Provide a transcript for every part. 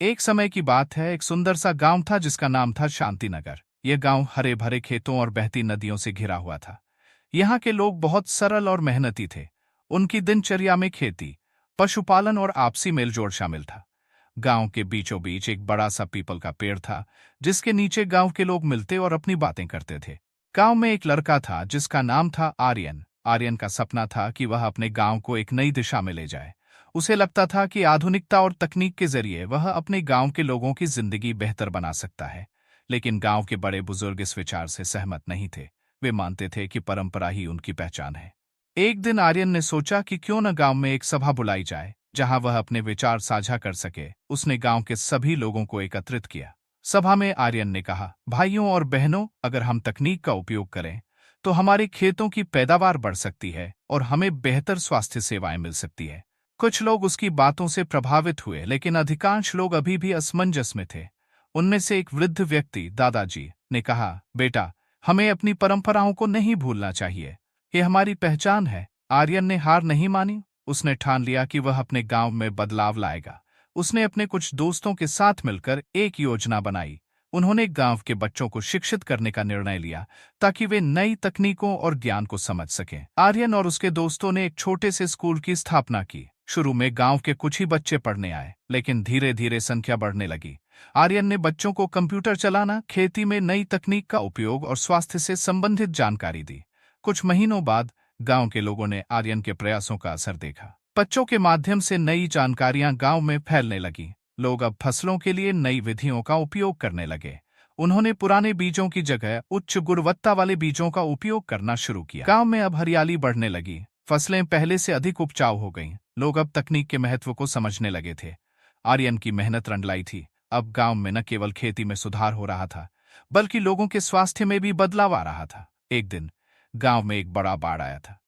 एक समय की बात है, एक सुंदर सा गांव था जिसका नाम था शांतिनगर। यह गांव हरे भरे खेतों और बहती नदियों से घिरा हुआ था। यहाँ के लोग बहुत सरल और मेहनती थे। उनकी दिनचर्या में खेती, पशुपालन और आपसी मेलजोल शामिल था। गांव के बीचों बीच एक बड़ा सा पीपल का पेड़ था, जिसके नीचे गांव के लोग मिलते और अपनी बातें करते थे। गांव में एक लड़का था जिसका नाम था आर्यन। आर्यन का सपना था कि वह अपने गांव को एक नई दिशा में ले जाए। उसे लगता था कि आधुनिकता और तकनीक के जरिए वह अपने गांव के लोगों की जिंदगी बेहतर बना सकता है। लेकिन गांव के बड़े बुजुर्ग इस विचार से सहमत नहीं थे। वे मानते थे कि परंपरा ही उनकी पहचान है। एक दिन आर्यन ने सोचा कि क्यों न गांव में एक सभा बुलाई जाए, जहां वह अपने विचार साझा कर सके। उसने गांव के सभी लोगों को एकत्रित किया। सभा में आर्यन ने कहा, भाइयों और बहनों, अगर हम तकनीक का उपयोग करें तो हमारे खेतों की पैदावार बढ़ सकती है और हमें बेहतर स्वास्थ्य सेवाएं मिल सकती है। कुछ लोग उसकी बातों से प्रभावित हुए, लेकिन अधिकांश लोग अभी भी असमंजस में थे। उनमें से एक वृद्ध व्यक्ति, दादाजी, ने कहा, बेटा, हमें अपनी परंपराओं को नहीं भूलना चाहिए। ये हमारी पहचान है। आर्यन ने हार नहीं मानी। उसने ठान लिया कि वह अपने गांव में बदलाव लाएगा। उसने अपने कुछ दोस्तों के साथ मिलकर एक योजना बनाई। उन्होंने गांव के बच्चों को शिक्षित करने का निर्णय लिया, ताकि वे नई तकनीकों और ज्ञान को समझ सकें। आर्यन और उसके दोस्तों ने एक छोटे से स्कूल की स्थापना की। शुरू में गांव के कुछ ही बच्चे पढ़ने आए, लेकिन धीरे धीरे संख्या बढ़ने लगी। आर्यन ने बच्चों को कंप्यूटर चलाना, खेती में नई तकनीक का उपयोग और स्वास्थ्य से संबंधित जानकारी दी। कुछ महीनों बाद गांव के लोगों ने आर्यन के प्रयासों का असर देखा। बच्चों के माध्यम से नई जानकारियां गांव में फैलने लगी। लोग अब फसलों के लिए नई विधियों का उपयोग करने लगे। उन्होंने पुराने बीजों की जगह उच्च गुणवत्ता वाले बीजों का उपयोग करना शुरू किया। गांव में अब हरियाली बढ़ने लगी। फसलें पहले से अधिक उपजाऊ हो गईं। लोग अब तकनीक के महत्व को समझने लगे थे। आर्यन की मेहनत रंगलाई थी। अब गांव में न केवल खेती में सुधार हो रहा था, बल्कि लोगों के स्वास्थ्य में भी बदलाव आ रहा था। एक दिन गांव में एक बड़ा बाढ़ आया था।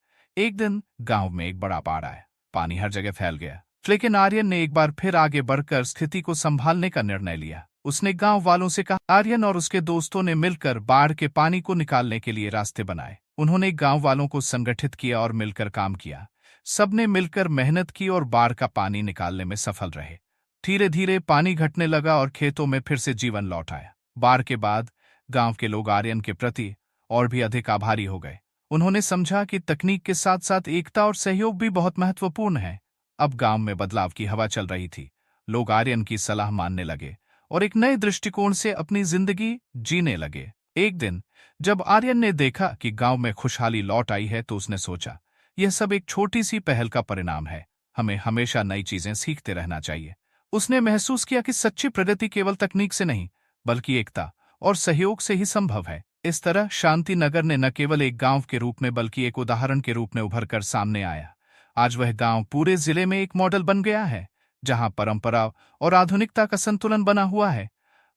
पानी हर जगह फैल गया। लेकिन आर्यन ने एक बार फिर आगे बढ़कर स्थिति को संभालने का निर्णय लिया। उसने गांव वालों से कहा। आर्यन और उसके दोस्तों ने मिलकर बाढ़ के पानी को निकालने के लिए रास्ते बनाए। उन्होंने गांव वालों को संगठित किया और मिलकर काम किया। सबने मिलकर मेहनत की और बाढ़ का पानी निकालने में सफल रहे। धीरे धीरे पानी घटने लगा और खेतों में फिर से जीवन लौट आया। बाढ़ के बाद गांव के लोग आर्यन के प्रति और भी अधिक आभारी हो गए। उन्होंने समझा कि तकनीक के साथ साथ एकता और सहयोग भी बहुत महत्वपूर्ण है। अब गांव में बदलाव की हवा चल रही थी। लोग आर्यन की सलाह मानने लगे और एक नए दृष्टिकोण से अपनी जिंदगी जीने लगे। एक दिन जब आर्यन ने देखा कि गांव में खुशहाली लौट आई है, तो उसने सोचा, यह सब एक छोटी सी पहल का परिणाम है। हमें हमेशा नई चीजें सीखते रहना चाहिए। उसने महसूस किया कि सच्ची प्रगति केवल तकनीक से नहीं, बल्कि एकता और सहयोग से ही संभव है। इस तरह शांतिनगर ने न केवल एक गांव के रूप में, बल्कि एक उदाहरण के रूप में उभरकर सामने आया। आज वह गांव पूरे जिले में एक मॉडल बन गया है, जहां परंपरा और आधुनिकता का संतुलन बना हुआ है।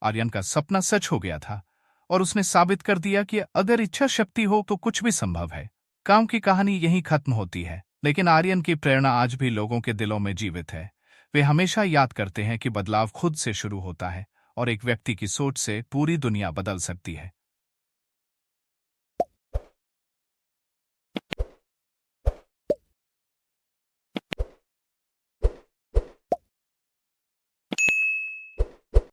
आर्यन का सपना सच हो गया था और उसने साबित कर दिया कि अगर इच्छा शक्ति हो तो कुछ भी संभव है। गांव की कहानी यहीं खत्म होती है, लेकिन आर्यन की प्रेरणा आज भी लोगों के दिलों में जीवित है। वे हमेशा याद करते हैं कि बदलाव खुद से शुरू होता है और एक व्यक्ति की सोच से पूरी दुनिया बदल सकती है।